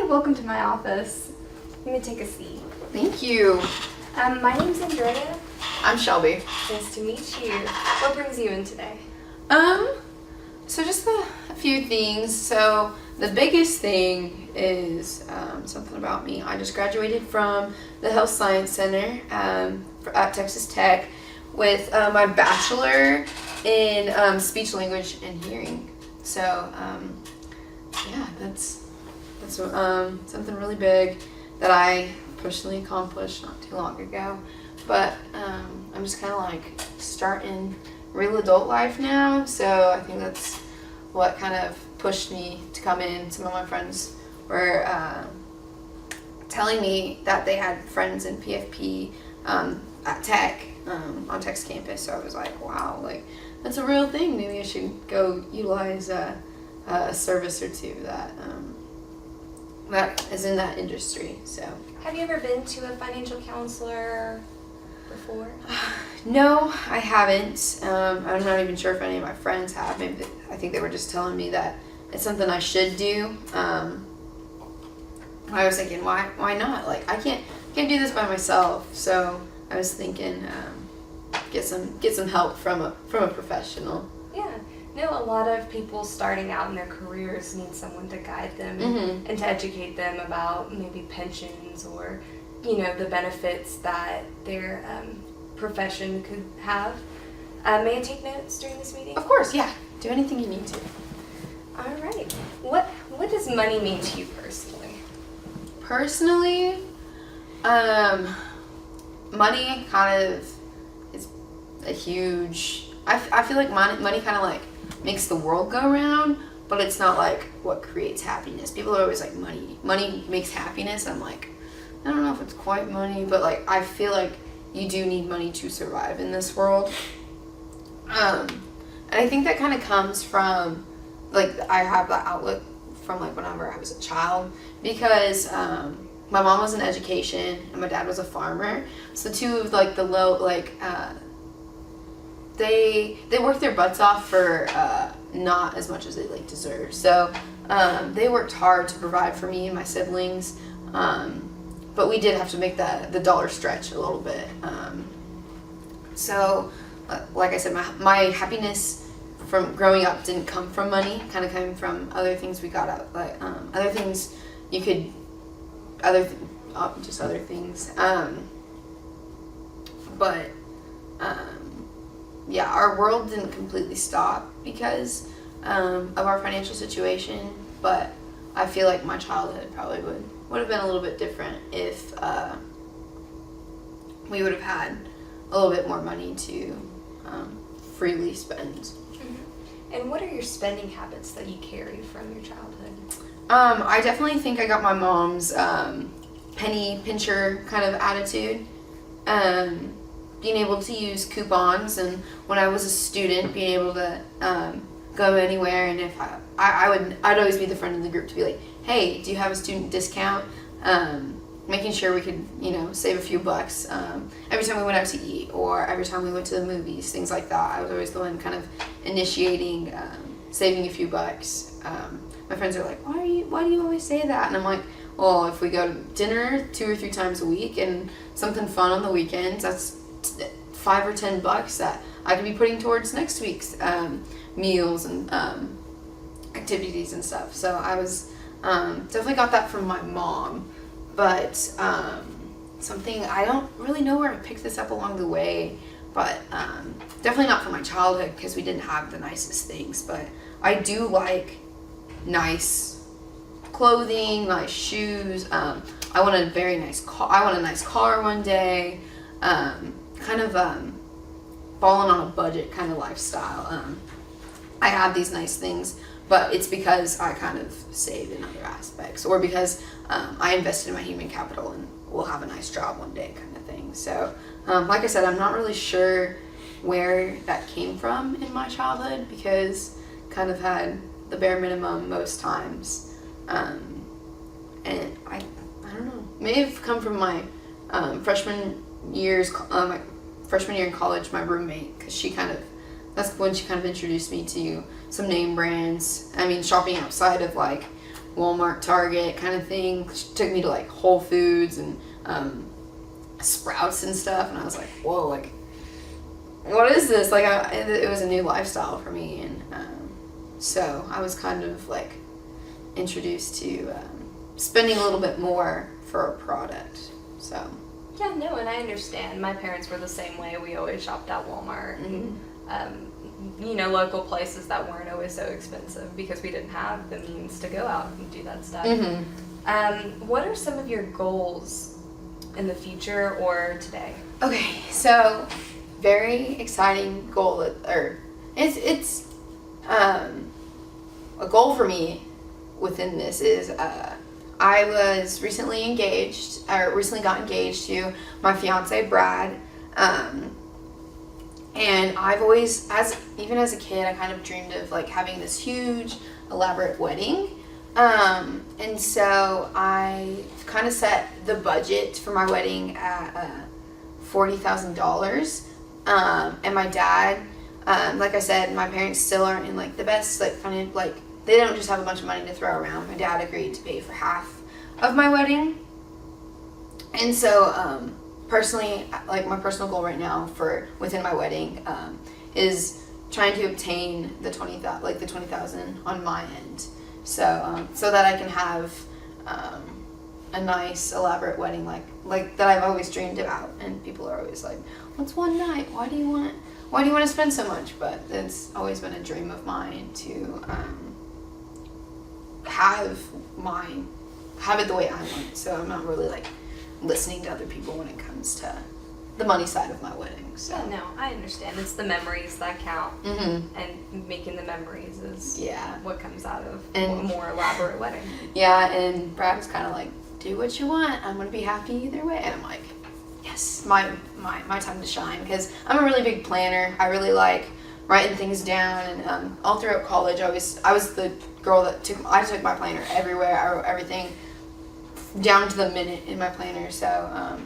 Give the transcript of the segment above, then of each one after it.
welcome to my office. You may take a seat. Thank you. My name's Andrea. I'm Shelby. Nice to meet you. What brings you in today? So just a few things. So the biggest thing is something about me. I just graduated from the Health Science Center at Texas Tech with my bachelor in speech, language, and hearing. So yeah, that's something really big that I personally accomplished not too long ago. But I'm just kind of like starting real adult life now, so I think that's what kind of pushed me to come in. Some of my friends were telling me that they had friends in PFP at Tech, on Tech's campus, so I was like, wow, like that's a real thing. Maybe I should go utilize a service or two that is in that industry. So Have you ever been to a financial counselor before? No, I haven't. I'm not even sure if any of my friends have. Maybe I think they were just telling me that it's something I should do. I was thinking, why not? Like I can't do this by myself. So I was thinking, get some help from a professional. Yeah. No, a lot of people starting out in their careers need someone to guide them and to educate them about maybe pensions or, the benefits that their profession could have. May I take notes during this meeting? Of course, yeah. Do anything you need to. All right. What does money mean to you personally? Personally, money kind of is a huge. I feel like money kind of like makes the world go round, but it's not like what creates happiness. People are always like money makes happiness. I'm like, I don't know if it's quite money, but like I feel like you do need money to survive in this world. And I think that kind of comes from like I have that outlook from like whenever I was a child, because my mom was in education and my dad was a farmer. So two of like the low they worked their butts off for not as much as they like deserve. So they worked hard to provide for me and my siblings, but we did have to make the dollar stretch a little bit. So like I said, my happiness from growing up didn't come from money. Kind of came from other things we got out, like other things you could just other things. But yeah, our world didn't completely stop because of our financial situation, but I feel like my childhood probably would have been a little bit different if we would have had a little bit more money to freely spend. Mm-hmm. And what are your spending habits that you carry from your childhood? I definitely think I got my mom's penny pincher kind of attitude. Being able to use coupons, and when I was a student, being able to go anywhere, and if I'd always be the friend in the group to be like, hey, do you have a student discount? Making sure we could, save a few bucks every time we went out to eat, or every time we went to the movies, things like that. I was always the one kind of initiating saving a few bucks. My friends are like, why do you always say that? And I'm like, well, if we go to dinner 2 or 3 times a week and something fun on the weekends, that's $5 or $10 that I could be putting towards next week's meals and activities and stuff. So I was definitely got that from my mom, but something I don't really know where I picked this up along the way, but definitely not from my childhood because we didn't have the nicest things. But I do like nice clothing, nice shoes. I want a very nice car. I want a nice car one day. Kind of balling on a budget kind of lifestyle. I have these nice things, but it's because I kind of saved in other aspects, or because I invested in my human capital and will have a nice job one day kind of thing. So like I said, I'm not really sure where that came from in my childhood, because kind of had the bare minimum most times. And I don't know, may have come from my freshman year in college, my roommate, because that's when she kind of introduced me to some name brands. I mean, shopping outside of like Walmart, Target kind of thing. She took me to like Whole Foods and Sprouts and stuff, and I was like, whoa, like, what is this? Like, it was a new lifestyle for me, and so I was kind of like introduced to spending a little bit more for a product. So yeah, no, and I understand. My parents were the same way. We always shopped at Walmart, and local places that weren't always so expensive because we didn't have the means to go out and do that stuff. What are some of your goals in the future or today? Okay, so very exciting goal, or it's a goal for me within this is I was recently got engaged to my fiance Brad, and I've always, even as a kid, I kind of dreamed of like having this huge elaborate wedding, and so I kind of set the budget for my wedding at $40,000, and my dad, like I said, my parents still aren't in like the best like financial, like they don't just have a bunch of money to throw around. My dad agreed to pay for half of my wedding, and so personally, like my personal goal right now for within my wedding is trying to obtain the $20,000 on my end, so that I can have a nice elaborate wedding like that I've always dreamed about. And people are always like, "What's one night? Why do you want to spend so much?" But it's always been a dream of mine to have it the way I want it. So I'm not really like listening to other people when it comes to the money side of my wedding. So yeah, no, I understand. It's the memories that count, and making the memories is what comes out of a more elaborate wedding. Yeah, and Brad was kind of like, "Do what you want. I'm gonna be happy either way." And I'm like, yes, my time to shine, because I'm a really big planner. I really like writing things down, and all throughout college, I was the girl that took my planner everywhere. I wrote everything down to the minute in my planner. So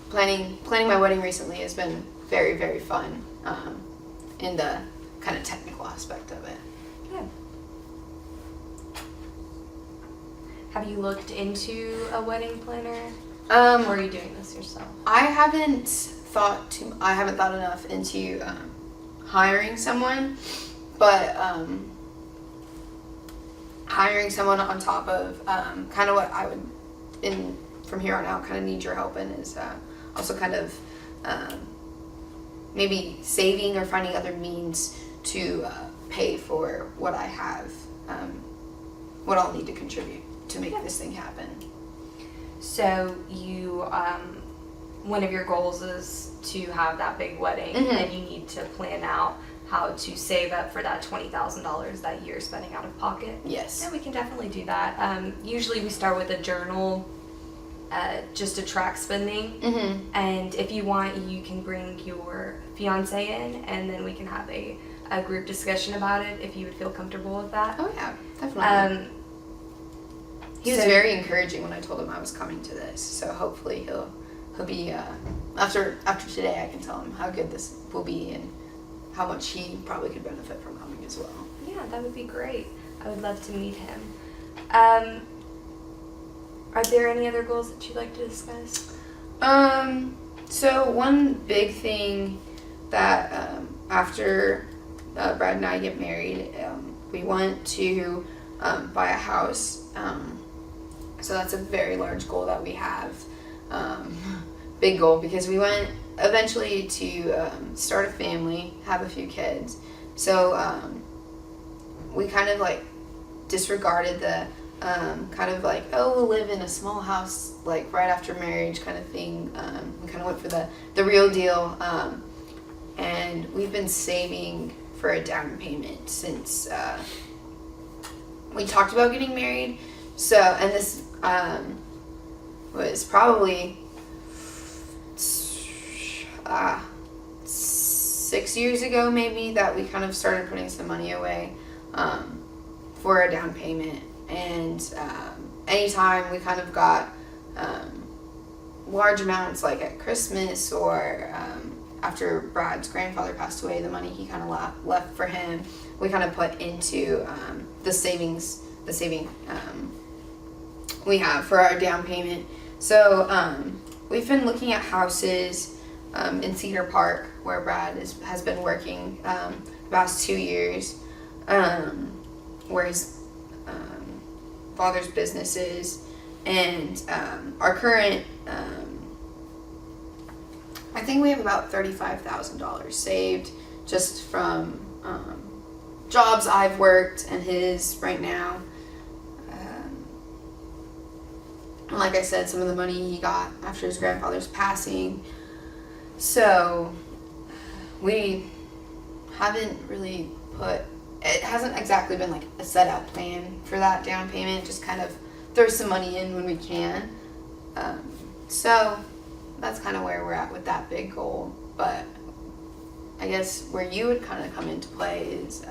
planning my wedding recently has been very, very fun in the kind of technical aspect of it. Good. Have you looked into a wedding planner? Or are you doing this yourself? I haven't thought enough into hiring someone, but hiring someone on top of kind of what I would, from here on out, kind of need your help in is also kind of maybe saving or finding other means to pay for what I have, what I'll need to contribute to make this thing happen. So you, one of your goals is to have that big wedding, and you need to plan out how to save up for that $20,000 that you're spending out of pocket. Yes. Yeah, we can definitely do that. Usually we start with a journal, just to track spending. And if you want, you can bring your fiance in, and then we can have a group discussion about it if you would feel comfortable with that. Oh yeah, definitely. He was very encouraging when I told him I was coming to this, so hopefully he'll be after today I can tell him how good this will be and how much he probably could benefit from coming as well. Yeah, that would be great. I would love to meet him. Are there any other goals that you'd like to discuss? So one big thing that after Brad and I get married, we want to buy a house. So that's a very large goal that we have. Big goal, because we want eventually to start a family, have a few kids. So we kind of like disregarded the kind of like, oh, we'll live in a small house like right after marriage kind of thing. We kind of went for the real deal. And we've been saving for a down payment since we talked about getting married. So, and this was probably 6 years ago maybe that we kind of started putting some money away for a down payment. And anytime we kind of got large amounts, like at Christmas or after Brad's grandfather passed away, the money he kind of left for him, we kind of put into the savings the saving we have for our down payment. So we've been looking at houses in Cedar Park, where Brad has been working the past 2 years, where his father's business is, and our current, I think we have about $35,000 saved just from jobs I've worked and his right now. And like I said, some of the money he got after his grandfather's passing. So we haven't really it hasn't exactly been like a set out plan for that down payment, just kind of throw some money in when we can. So that's kind of where we're at with that big goal. But I guess where you would kind of come into play is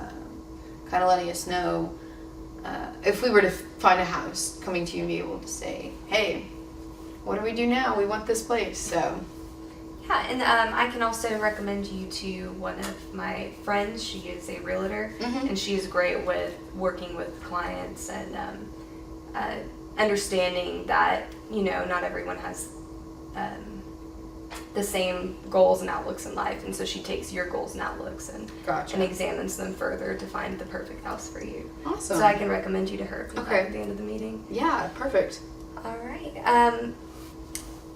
kind of letting us know if we were to find a house, coming to you and be able to say, hey, what do we do now? We want this place. So yeah, and I can also recommend you to one of my friends. She is a realtor, and she is great with working with clients and understanding that, not everyone has the same goals and outlooks in life, and so she takes your goals and outlooks and examines them further to find the perfect house for you. Awesome. So I can recommend you to her at the end of the meeting. Yeah, perfect. All right.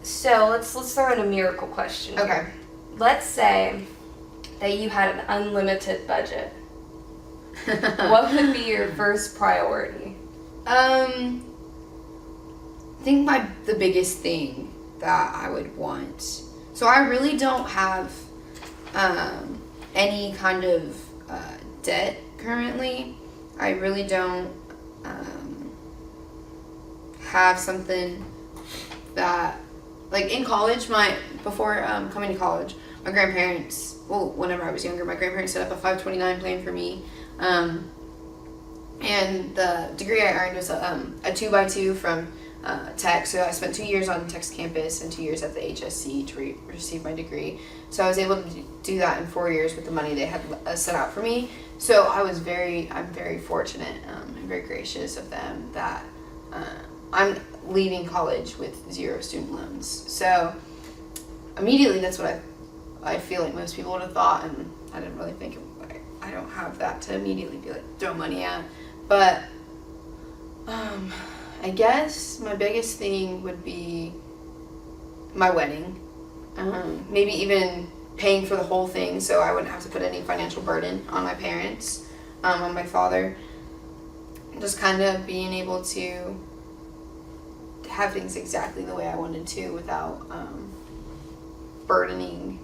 So let's throw in a miracle question here. Okay. Let's say that you had an unlimited budget. What would be your first priority? I think the biggest thing that I would want. So I really don't have any kind of debt currently. I really don't have something that, like in college, before coming to college, my grandparents, whenever I was younger, my grandparents set up a 529 plan for me. And the degree I earned was a 2x2 from Tech. So I spent 2 years on Tech's campus and 2 years at the HSC to receive my degree. So I was able to do that in 4 years with the money they had set out for me. So I'm very fortunate and very gracious of them that I'm leaving college with 0 student loans. So immediately that's what I feel like most people would have thought, and I didn't really think I don't have that to immediately be like throw money at. But I guess my biggest thing would be my wedding. Maybe even paying for the whole thing so I wouldn't have to put any financial burden on my parents, on my father. Just kind of being able to have things exactly the way I wanted to without burdening,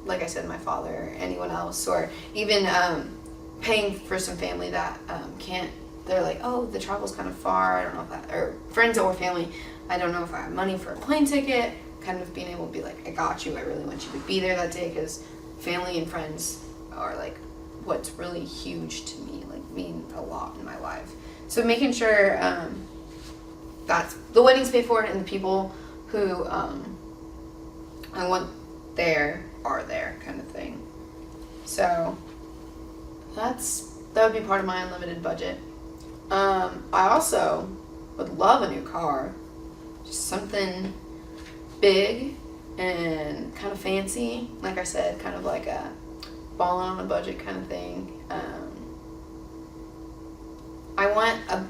like I said, my father or anyone else, or even paying for some family that can't. They're like, oh, the travel's kind of far. I don't know if that, or friends or family. I don't know if I have money for a plane ticket. Kind of being able to be like, I got you. I really want you to be there that day, because family and friends are like what's really huge to me, like mean a lot in my life. So making sure that's the wedding's paid for and the people who I want there are there, kind of thing. So that would be part of my unlimited budget. I also would love a new car, just something big and kind of fancy. Like I said, kind of like a balling on a budget kind of thing. I want a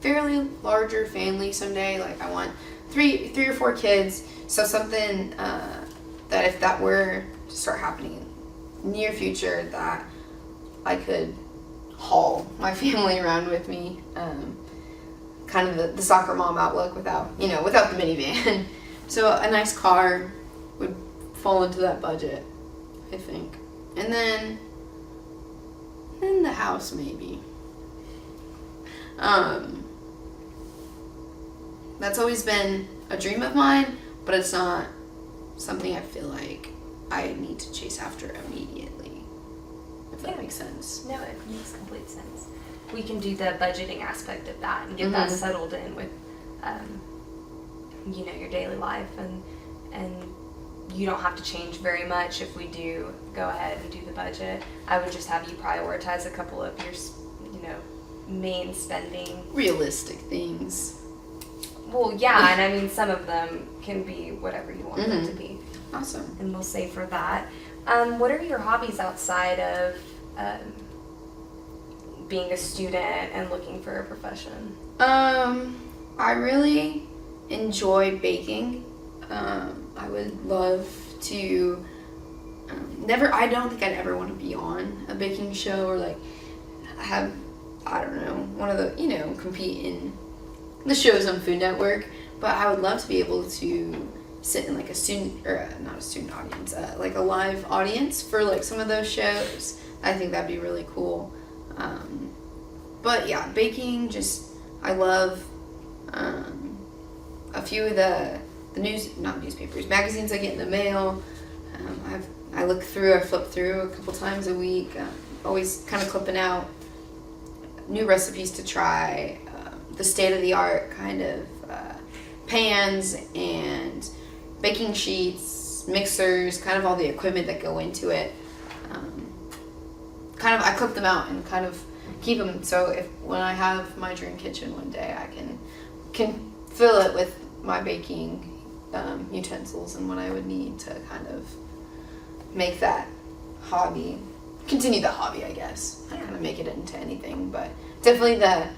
fairly larger family someday. Like I want three or four kids. So something that if that were to start happening in the near future, that I could haul my family around with me, kind of the soccer mom outlook without the minivan. So a nice car would fall into that budget, I think. And then the house maybe. That's always been a dream of mine, but it's not something I feel like I need to chase after immediately. If that makes sense. No, it makes complete sense. We can do the budgeting aspect of that and get that settled in with, your daily life, and you don't have to change very much if we do go ahead and do the budget. I would just have you prioritize a couple of your, main spending. Realistic things. Well, yeah, and I mean, some of them can be whatever you want them to be. Awesome. And we'll say for that. What are your hobbies outside of being a student and looking for a profession? I really enjoy baking. I would love to I don't think I'd ever want to be on a baking show or like have, I don't know, one of the, compete in the shows on Food Network, but I would love to be able to sit in like a student, or not a student audience, like a live audience for like some of those shows. I think that'd be really cool. But yeah, baking, I love a few of the magazines I get in the mail. I flip through a couple times a week, always kind of clipping out new recipes to try, the state-of-the-art kind of pans and baking sheets, mixers, kind of all the equipment that go into it. I clip them out and kind of keep them so when I have my dream kitchen one day, I can fill it with my baking utensils and what I would need to kind of make that hobby, continue the hobby, I guess. Not kind of make it into anything, but definitely the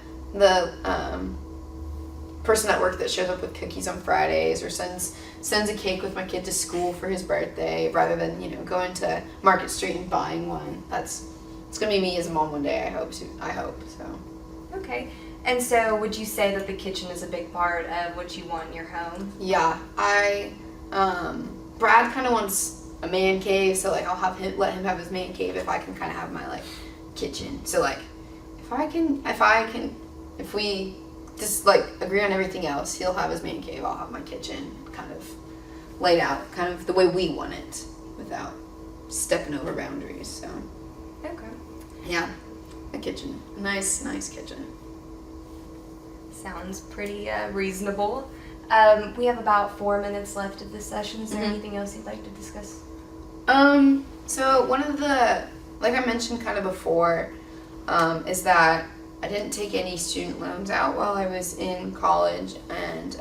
person at work that shows up with cookies on Fridays or sends a cake with my kid to school for his birthday rather than going to Market Street and buying one. It's gonna be me as a mom one day. I hope so. Okay. And so would you say that the kitchen is a big part of what you want in your home? Yeah, Brad kind of wants a man cave, so like I'll let him have his man cave if I can kind of have my like kitchen. So like if we just like agree on everything else, he'll have his man cave, I'll have my kitchen kind of laid out kind of the way we want it without stepping over boundaries. So okay. Yeah, a kitchen, nice kitchen. Sounds pretty reasonable. We have about 4 minutes left of this session. Is there anything else you'd like to discuss? So one of the, like I mentioned kind of before, is that I didn't take any student loans out while I was in college, and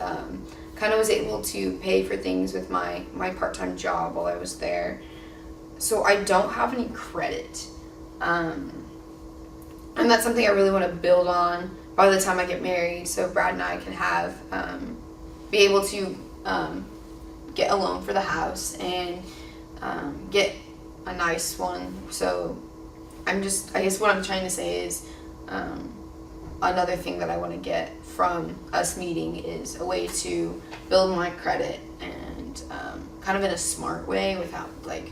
kind of was able to pay for things with my part-time job while I was there. So I don't have any credit. And that's something I really want to build on by the time I get married, so Brad and I can have, be able to get a loan for the house and get a nice one. So I guess what I'm trying to say is, another thing that I want to get from us meeting is a way to build my credit and kind of in a smart way without like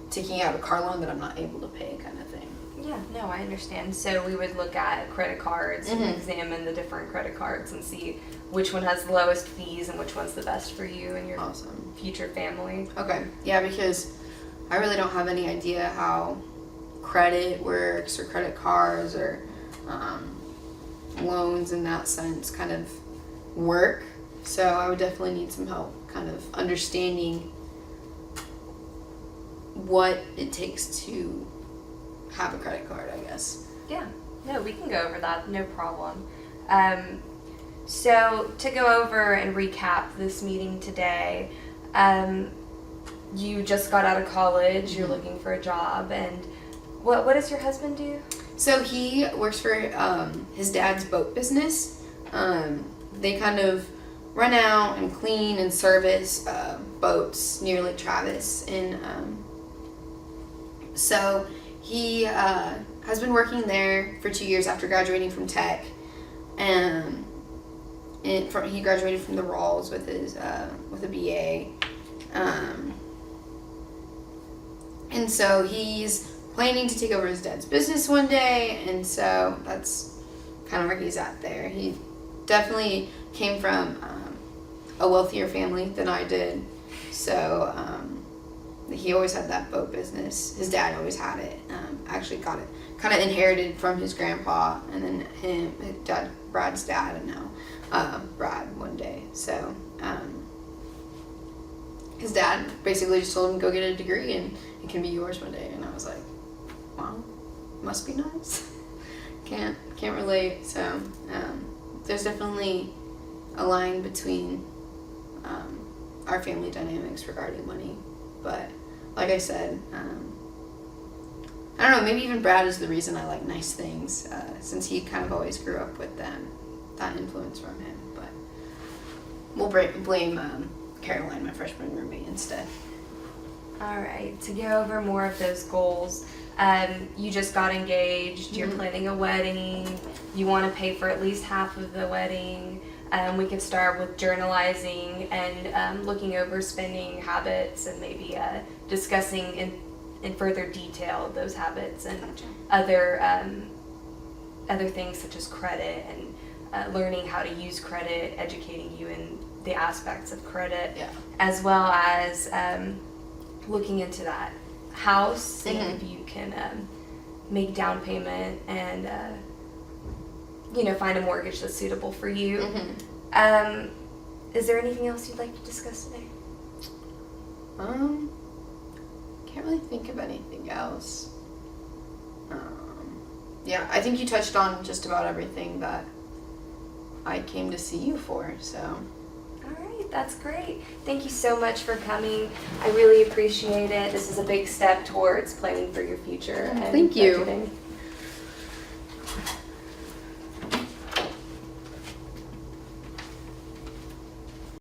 taking out a car loan that I'm not able to pay kind of thing. Yeah, no, I understand. So we would look at credit cards and examine the different credit cards and see which one has the lowest fees and which one's the best for you and your future family. Okay, yeah, because I really don't have any idea how credit works or credit cards or loans in that sense kind of work. So I would definitely need some help kind of understanding what it takes to have a credit card, I guess. Yeah, no, we can go over that, no problem. So to go over and recap this meeting today, you just got out of college, you're looking for a job, and what does your husband do? So he works for his dad's boat business. They kind of run out and clean and service boats near Lake Travis, and so he has been working there for 2 years after graduating from tech, and he graduated from the Rawls with his with a BA, and so he's planning to take over his dad's business one day, and so that's kind of where he's at there. He definitely came from a wealthier family than I did, so he always had that boat business. His dad always had it. Actually got it kind of inherited from his grandpa, and then Brad's dad, and now Brad one day. So his dad basically just told him, go get a degree and it can be yours one day. And I was like, wow, must be nice. can't relate. So there's definitely a line between our family dynamics regarding money. But like I said, I don't know, maybe even Brad is the reason I like nice things, since he kind of always grew up with them, that influence from him. But we'll blame Caroline, my freshman roommate, instead. All right, to go over more of those goals, you just got engaged, you're planning a wedding, you want to pay for at least half of the wedding. We could start with journalizing and looking over spending habits and maybe discussing in further detail those habits and other things such as credit and learning how to use credit, educating you in the aspects of credit, as well as looking into that house, seeing if you can make down payment and find a mortgage that's suitable for you. Is there anything else you'd like to discuss today? Can't really think of anything else. Yeah, I think you touched on just about everything that I came to see you for, so. All right, that's great. Thank you so much for coming. I really appreciate it. This is a big step towards planning for your future. And thank you. budgeting.